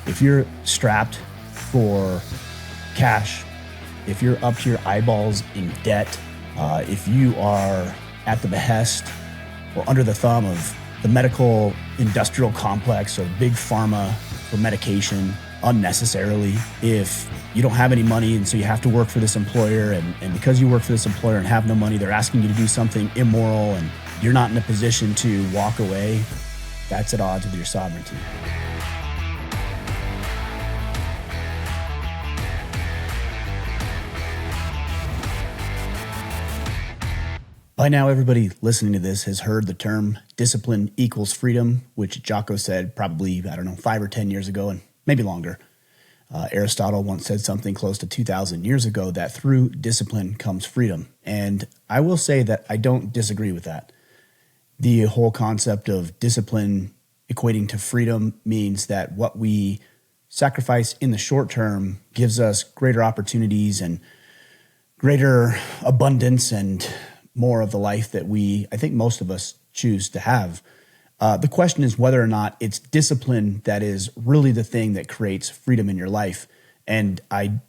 If you're strapped for cash, if you're up to your eyeballs in debt, if you are at the behest or under the thumb of the medical industrial complex or big pharma for medication unnecessarily, if you don't have any money and so you have to work for this employer, and because you work for this employer and have no money, they're asking you to do something immoral and you're not in a position to walk away, that's at odds with your sovereignty. By now, everybody listening to this has heard the term discipline equals freedom, which Jocko said probably, 5 or 10 years ago, and maybe longer. Aristotle once said something close to 2,000 years ago that through discipline comes freedom. And I will say that I don't disagree with that. The whole concept of discipline equating to freedom means that what we sacrifice in the short term gives us greater opportunities and greater abundance and more of the life that I think most of us choose to have. The question is whether or not it's discipline that is really the thing that creates freedom in your life. And I'm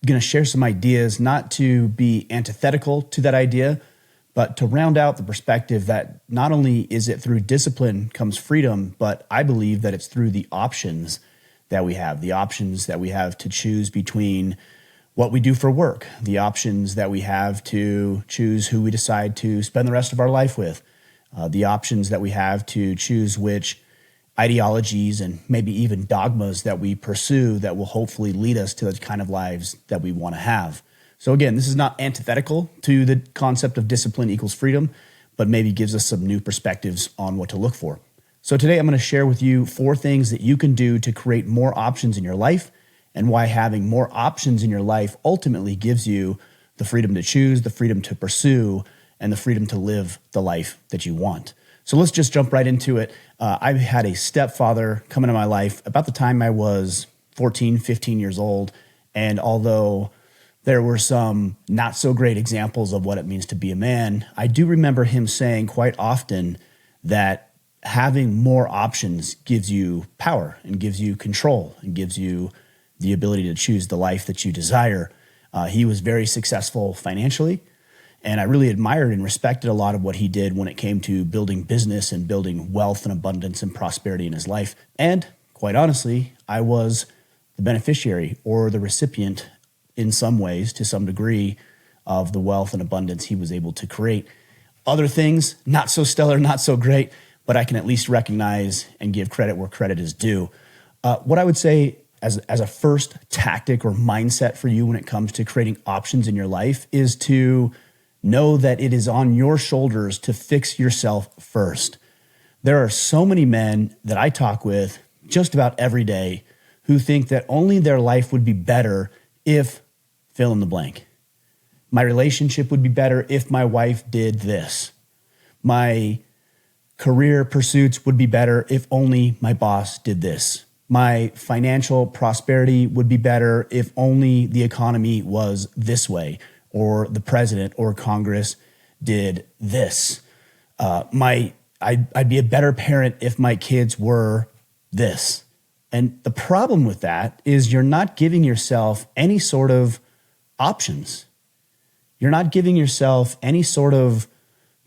going to share some ideas, not to be antithetical to that idea, but to round out the perspective that not only is it through discipline comes freedom, but I believe that it's through the options that we have to choose between what we do for work, the options that we have to choose who we decide to spend the rest of our life with, the options that we have to choose which ideologies and maybe even dogmas that we pursue that will hopefully lead us to the kind of lives that we want to have. So again, this is not antithetical to the concept of discipline equals freedom, but maybe gives us some new perspectives on what to look for. So today I'm going to share with you 4 things that you can do to create more options in your life, and why having more options in your life ultimately gives you the freedom to choose, the freedom to pursue, and the freedom to live the life that you want. So let's just jump right into it. I had a stepfather come into my life about the time I was 14, 15 years old. And although there were some not so great examples of what it means to be a man, I do remember him saying quite often that having more options gives you power and gives you control and gives you the ability to choose the life that you desire. He was very successful financially, and I really admired and respected a lot of what he did when it came to building business and building wealth and abundance and prosperity in his life. And quite honestly, I was the beneficiary or the recipient in some ways, to some degree, of the wealth and abundance he was able to create. Other things, not so stellar, not so great, but I can at least recognize and give credit where credit is due. What I would say as a first tactic or mindset for you when it comes to creating options in your life is to know that it is on your shoulders to fix yourself first. There are so many men that I talk with just about every day who think that only their life would be better if fill in the blank. My relationship would be better if my wife did this. My career pursuits would be better if only my boss did this. My financial prosperity would be better if only the economy was this way, or the president or Congress did this. I'd be a better parent if my kids were this. And the problem with that is you're not giving yourself any sort of options. You're not giving yourself any sort of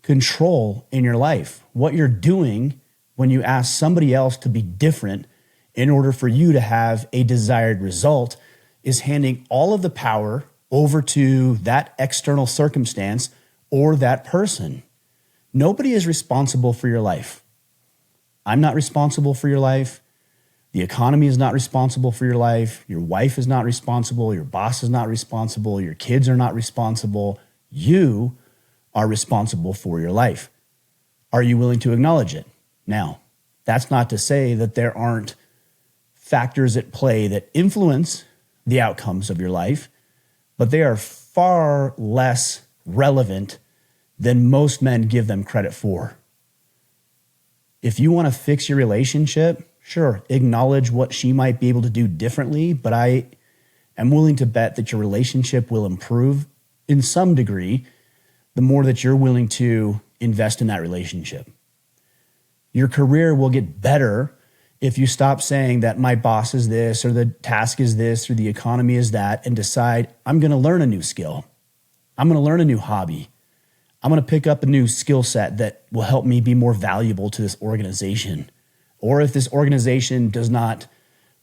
control in your life. What you're doing when you ask somebody else to be different in order for you to have a desired result is handing all of the power over to that external circumstance or that person. Nobody is responsible for your life. I'm not responsible for your life. The economy is not responsible for your life. Your wife is not responsible. Your boss is not responsible. Your kids are not responsible. You are responsible for your life. Are you willing to acknowledge it? Now, that's not to say that there aren't factors at play that influence the outcomes of your life, but they are far less relevant than most men give them credit for. If you want to fix your relationship, sure, acknowledge what she might be able to do differently, but I am willing to bet that your relationship will improve in some degree the more that you're willing to invest in that relationship. Your career will get better If you stop saying that my boss is this or the task is this or the economy is that and decide I'm going to learn a new skill, I'm going to learn a new hobby, I'm going to pick up a new skill set that will help me be more valuable to this organization. Or if this organization does not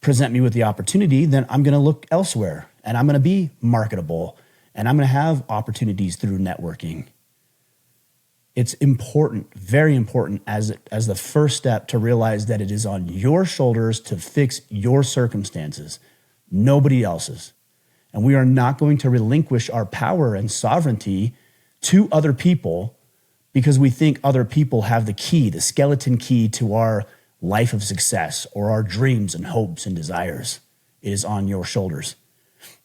present me with the opportunity, then I'm going to look elsewhere and I'm going to be marketable and I'm going to have opportunities through networking. It's important, very important as the first step to realize that it is on your shoulders to fix your circumstances, nobody else's. And we are not going to relinquish our power and sovereignty to other people because we think other people have the key, the skeleton key to our life of success or our dreams and hopes and desires. It is on your shoulders.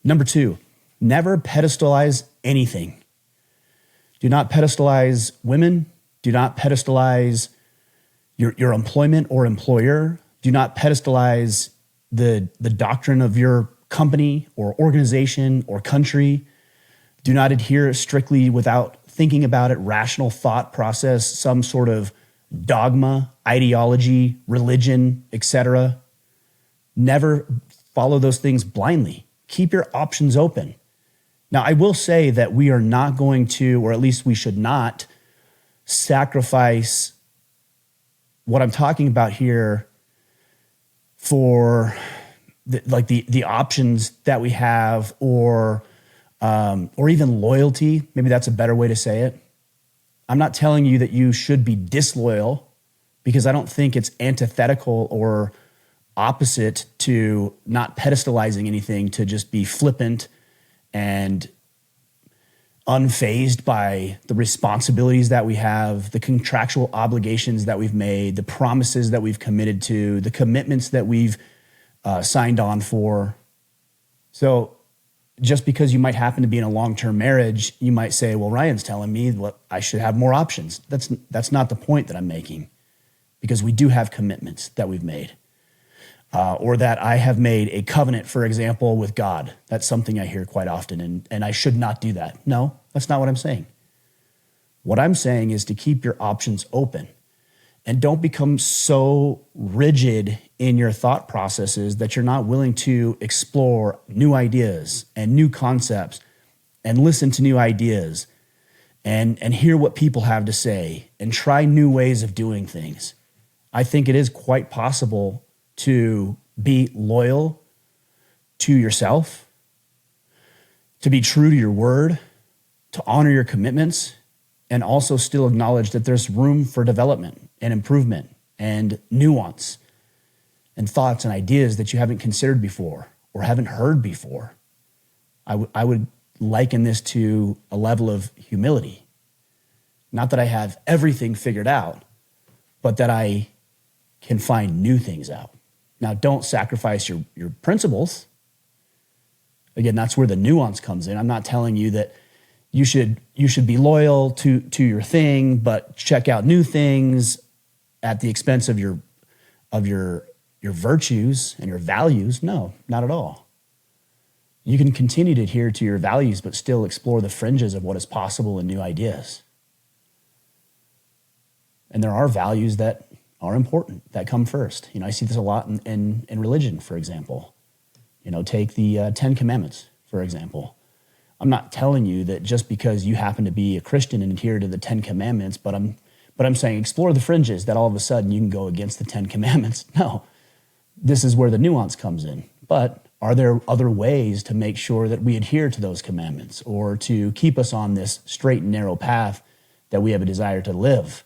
Number 2, never pedestalize anything. Do not pedestalize women. Do not pedestalize your employment or employer. Do not pedestalize the doctrine of your company or organization or country. Do not adhere strictly without thinking about it, rational thought process, some sort of dogma, ideology, religion, etc. Never follow those things blindly. Keep your options open. Now, I will say that we are not going to, or at least we should not, sacrifice what I'm talking about here for the options that we have, or even loyalty. Maybe that's a better way to say it. I'm not telling you that you should be disloyal, because I don't think it's antithetical or opposite to not pedestalizing anything, to just be flippant and unfazed by the responsibilities that we have, the contractual obligations that we've made, the promises that we've committed to, the commitments that we've signed on for. So just because you might happen to be in a long-term marriage, you might say, well, Ryan's telling me what I should have more options. That's not the point that I'm making, because we do have commitments that we've made. Or that I have made a covenant, for example, with God. That's something I hear quite often, and I should not do that. No, that's not what I'm saying. What I'm saying is to keep your options open, and don't become so rigid in your thought processes that you're not willing to explore new ideas and new concepts and listen to new ideas and hear what people have to say and try new ways of doing things. I think it is quite possible to be loyal to yourself, to be true to your word, to honor your commitments, and also still acknowledge that there's room for development and improvement and nuance and thoughts and ideas that you haven't considered before or haven't heard before. I would liken this to a level of humility. Not that I have everything figured out, but that I can find new things out. Now, don't sacrifice your principles. Again, that's where the nuance comes in. I'm not telling you that you should be loyal to your thing, but check out new things at the expense of your virtues and your values. No, not at all. You can continue to adhere to your values, but still explore the fringes of what is possible and new ideas. And there are values that are important, that come first. I see this a lot in religion, for example. Take the 10 Commandments, for example. I'm not telling you that just because you happen to be a Christian and adhere to the 10 Commandments, but I'm saying explore the fringes, that all of a sudden you can go against the 10 Commandments. No, this is where the nuance comes in. But are there other ways to make sure that we adhere to those commandments, or to keep us on this straight and narrow path that we have a desire to live?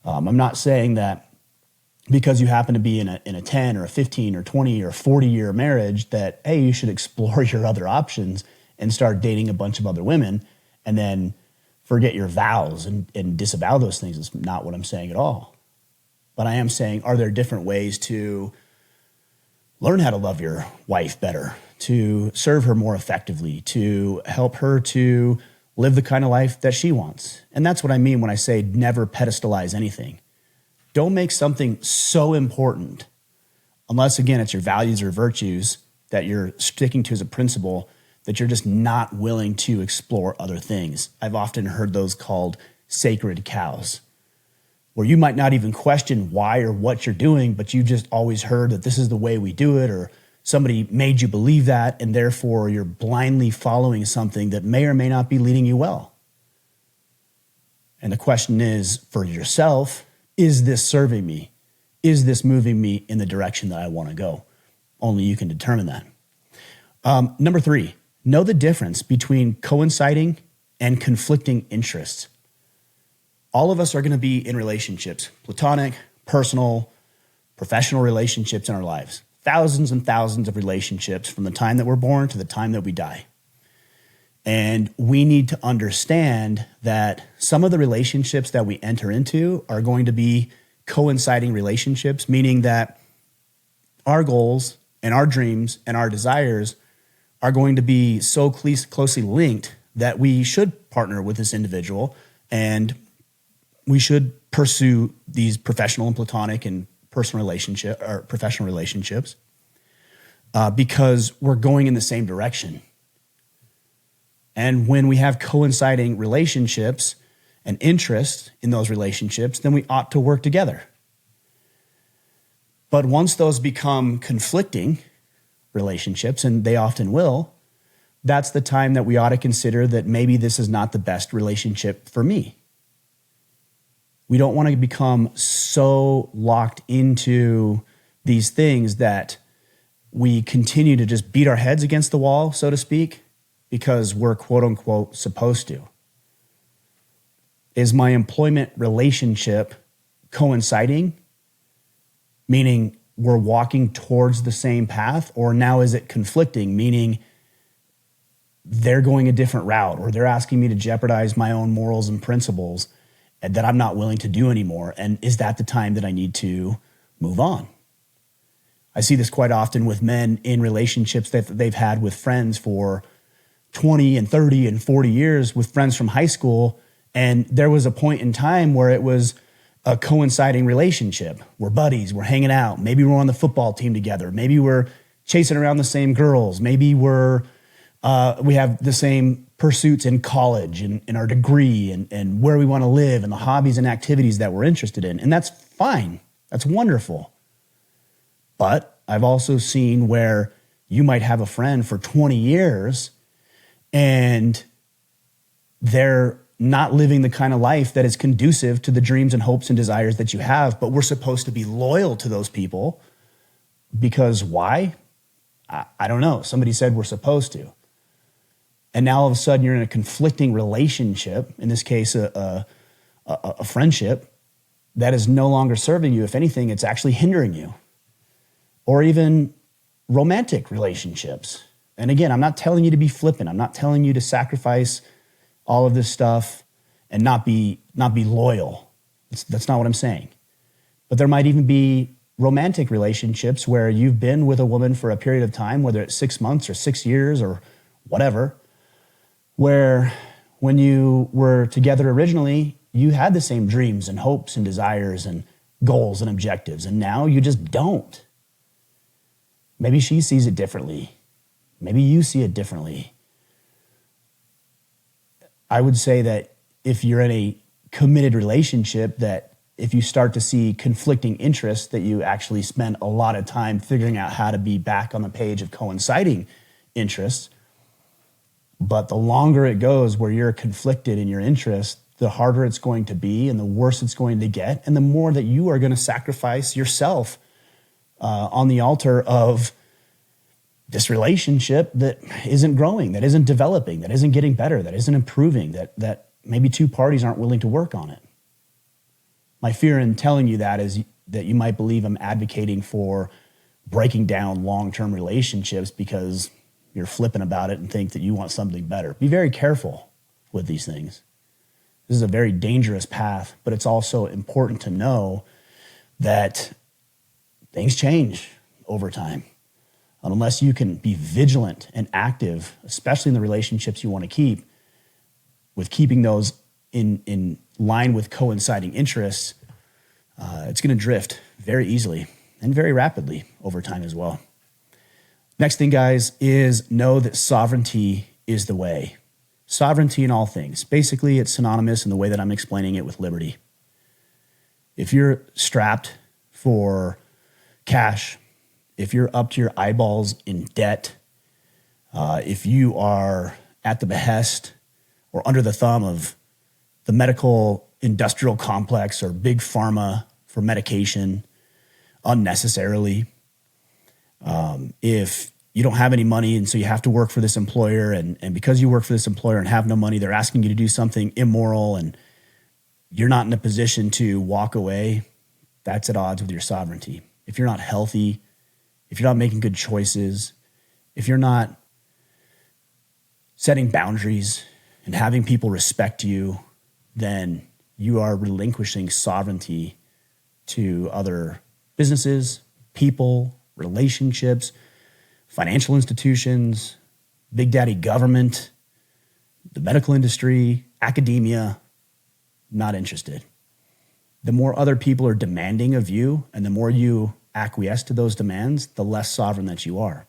I'm not saying that because you happen to be in a 10 or a 15 or 20 or 40-year marriage that, hey, you should explore your other options and start dating a bunch of other women and then forget your vows and disavow those things. It's not what I'm saying at all. But I am saying, are there different ways to learn how to love your wife better, to serve her more effectively, to help her to live the kind of life that she wants? And that's what I mean when I say never pedestalize anything. Don't make something so important, unless, again, it's your values or virtues that you're sticking to as a principle, that you're just not willing to explore other things. I've often heard those called sacred cows. where you might not even question why or what you're doing, but you just always heard that this is the way we do it, or somebody made you believe that, and therefore you're blindly following something that may or may not be leading you well. And the question is, for yourself, is this serving me? Is this moving me in the direction that I want to go? Only you can determine that. Number 3, know the difference between coinciding and conflicting interests. All of us are going to be in relationships, platonic, personal, professional relationships in our lives. Thousands and thousands of relationships from the time that we're born to the time that we die. And we need to understand that some of the relationships that we enter into are going to be coinciding relationships, meaning that our goals and our dreams and our desires are going to be so closely linked that we should partner with this individual and we should pursue these professional and platonic and personal relationship or professional relationships because we're going in the same direction. And when we have coinciding relationships and interest in those relationships, then we ought to work together. But once those become conflicting relationships, and they often will, that's the time that we ought to consider that maybe this is not the best relationship for me. We don't want to become so locked into these things that we continue to just beat our heads against the wall, so to speak, because we're quote unquote supposed to. Is my employment relationship coinciding? Meaning we're walking towards the same path, or now is it conflicting? Meaning they're going a different route, or they're asking me to jeopardize my own morals and principles that I'm not willing to do anymore. And is that the time that I need to move on? I see this quite often with men in relationships that they've had with friends for 20 and 30 and 40 years, with friends from high school. And there was a point in time where it was a coinciding relationship. We're buddies, we're hanging out. Maybe we're on the football team together. Maybe we're chasing around the same girls. Maybe we have the same pursuits in college and our degree and where we want to live and the hobbies and activities that we're interested in. And that's fine. That's wonderful. But I've also seen where you might have a friend for 20 years and they're not living the kind of life that is conducive to the dreams and hopes and desires that you have, but we're supposed to be loyal to those people because why? I don't know. Somebody said we're supposed to. And now all of a sudden you're in a conflicting relationship, in this case, a friendship that is no longer serving you. If anything, it's actually hindering you. Or even romantic relationships. And again, I'm not telling you to be flippant. I'm not telling you to sacrifice all of this stuff and not be loyal. That's not what I'm saying. But there might even be romantic relationships where you've been with a woman for a period of time, whether it's 6 months or 6 years or whatever, where when you were together originally, you had the same dreams and hopes and desires and goals and objectives, and now you just don't. Maybe she sees it differently. Maybe you see it differently. I would say that if you're in a committed relationship, that if you start to see conflicting interests, that you actually spend a lot of time figuring out how to be back on the page of coinciding interests. But the longer it goes where you're conflicted in your interests, the harder it's going to be and the worse it's going to get. And the more that you are going to sacrifice yourself on the altar of this relationship that isn't growing, that isn't developing, that isn't getting better, that isn't improving, that maybe two parties aren't willing to work on it. My fear in telling you that is that you might believe I'm advocating for breaking down long-term relationships because you're flippant about it and think that you want something better. Be very careful with these things. This is a very dangerous path, but it's also important to know that things change over time. Unless you can be vigilant and active, especially in the relationships you want to keep, with keeping those in line with coinciding interests, it's going to drift very easily and very rapidly over time as well. Next thing, guys, is know that sovereignty is the way. Sovereignty in all things. Basically, it's synonymous in the way that I'm explaining it with liberty. If you're strapped for cash, if you're up to your eyeballs in debt, if you are at the behest or under the thumb of the medical industrial complex or big pharma for medication unnecessarily, if you don't have any money and so you have to work for this employer, and because you work for this employer and have no money, they're asking you to do something immoral and you're not in a position to walk away, that's at odds with your sovereignty. If you're not healthy, if you're not making good choices, if you're not setting boundaries and having people respect you, then you are relinquishing sovereignty to other businesses, people, relationships, financial institutions, big daddy government, the medical industry, academia. Not interested. The more other people are demanding of you and the more you acquiesce to those demands, the less sovereign that you are.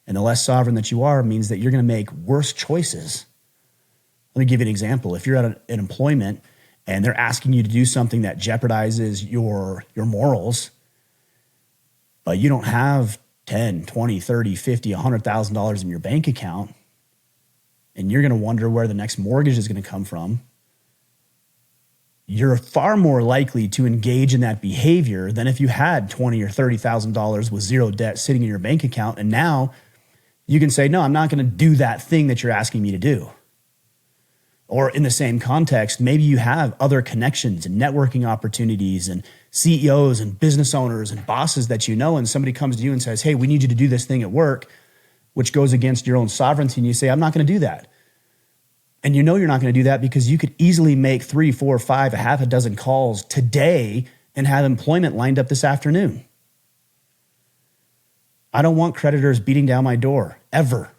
And the less sovereign that you are means that you're going to make worse choices. Let me give you an example. If you're at an employment and they're asking you to do something that jeopardizes your morals, but you don't have 10, 20, 30, 50, $100,000 in your bank account, and you're going to wonder where the next mortgage is going to come from, you're far more likely to engage in that behavior than if you had $20,000 or $30,000 with zero debt sitting in your bank account. And now you can say, no, I'm not going to do that thing that you're asking me to do. Or in the same context, maybe you have other connections and networking opportunities and CEOs and business owners and bosses that you know, and somebody comes to you and says, hey, we need you to do this thing at work, which goes against your own sovereignty. And you say, I'm not going to do that. And you know you're not going to do that because you could easily make 3, 4, 5, a half a dozen calls today and have employment lined up this afternoon. I don't want creditors beating down my door, ever.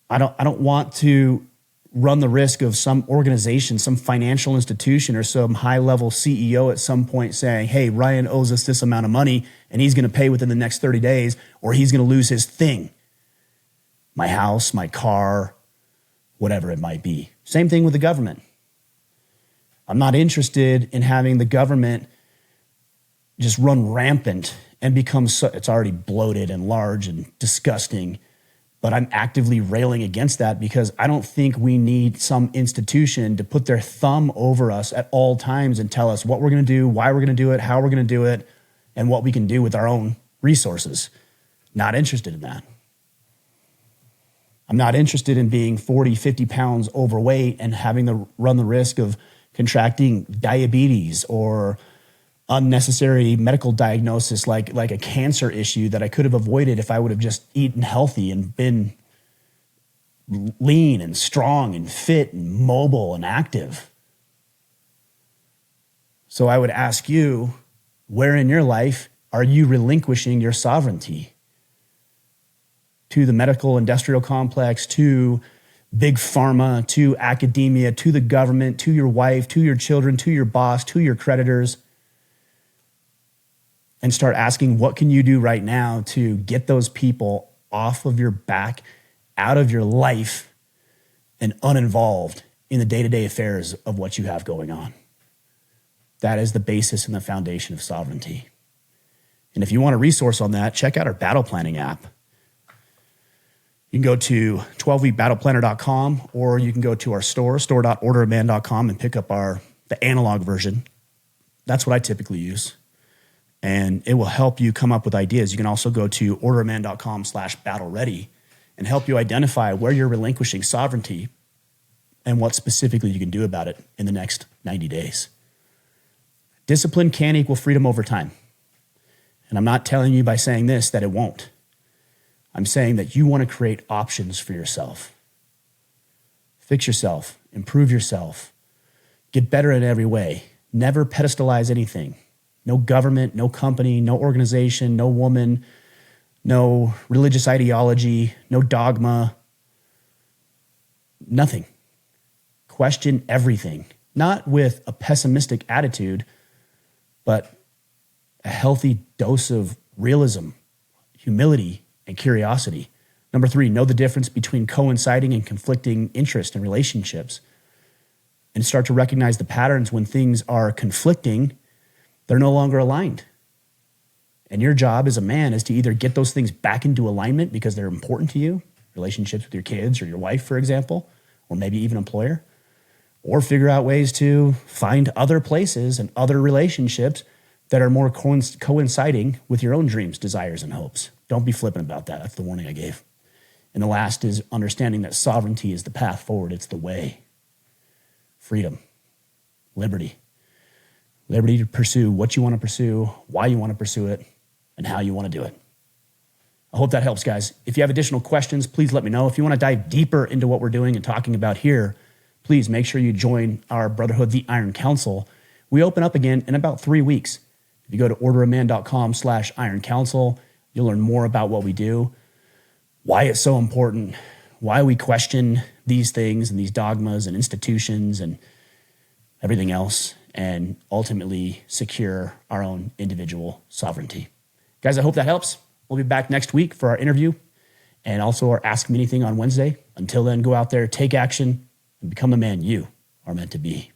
I don't want to run the risk of some organization, some financial institution, or some high-level CEO at some point saying, hey, Ryan owes us this amount of money and he's going to pay within the next 30 days or he's going to lose his thing. My house, my car, whatever it might be. Same thing with the government. I'm not interested in having the government just run rampant and become it's already bloated and large and disgusting, but I'm actively railing against that because I don't think we need some institution to put their thumb over us at all times and tell us what we're going to do, why we're going to do it, how we're going to do it, and what we can do with our own resources. Not interested in that. I'm not interested in being 40, 50 pounds overweight and having to run the risk of contracting diabetes or unnecessary medical diagnosis like a cancer issue that I could have avoided if I would have just eaten healthy and been lean and strong and fit and mobile and active. So I would ask you, where in your life are you relinquishing your sovereignty? To the medical industrial complex, to big pharma, to academia, to the government, to your wife, to your children, to your boss, to your creditors, and start asking, what can you do right now to get those people off of your back, out of your life, and uninvolved in the day-to-day affairs of what you have going on? That is the basis and the foundation of sovereignty. And if you want a resource on that, check out our battle planning app. You can go to 12weekbattleplanner.com, or you can go to our store.orderofman.com, and pick up the analog version. That's what I typically use. And it will help you come up with ideas. You can also go to orderofman.com/battleready and help you identify where you're relinquishing sovereignty and what specifically you can do about it in the next 90 days. Discipline can equal freedom over time. And I'm not telling you by saying this that it won't. I'm saying that you want to create options for yourself. Fix yourself, improve yourself, get better in every way. Never pedestalize anything. No government, no company, no organization, no woman, no religious ideology, no dogma, nothing. Question everything, not with a pessimistic attitude, but a healthy dose of realism, humility, and curiosity. Number 3, know the difference between coinciding and conflicting interest in relationships. and start to recognize the patterns when things are conflicting, they're no longer aligned. And your job as a man is to either get those things back into alignment because they're important to you, relationships with your kids or your wife, for example, or maybe even employer, or figure out ways to find other places and other relationships that are more coinciding with your own dreams, desires, and hopes. Don't be flippant about that. That's the warning I gave. And the last is understanding that sovereignty is the path forward. It's the way. Freedom, liberty to pursue what you want to pursue, why you want to pursue it, and how you want to do it. I hope that helps, guys. If you have additional questions, please let me know. If you want to dive deeper into what we're doing and talking about here, please make sure you join our Brotherhood, the Iron Council. We open up again in about 3 weeks. If you go to orderaman.com/Iron Council, you'll learn more about what we do, why it's so important, why we question these things and these dogmas and institutions and everything else, and ultimately secure our own individual sovereignty. Guys, I hope that helps. We'll be back next week for our interview and also our Ask Me Anything on Wednesday. Until then, go out there, take action, and become the man you are meant to be.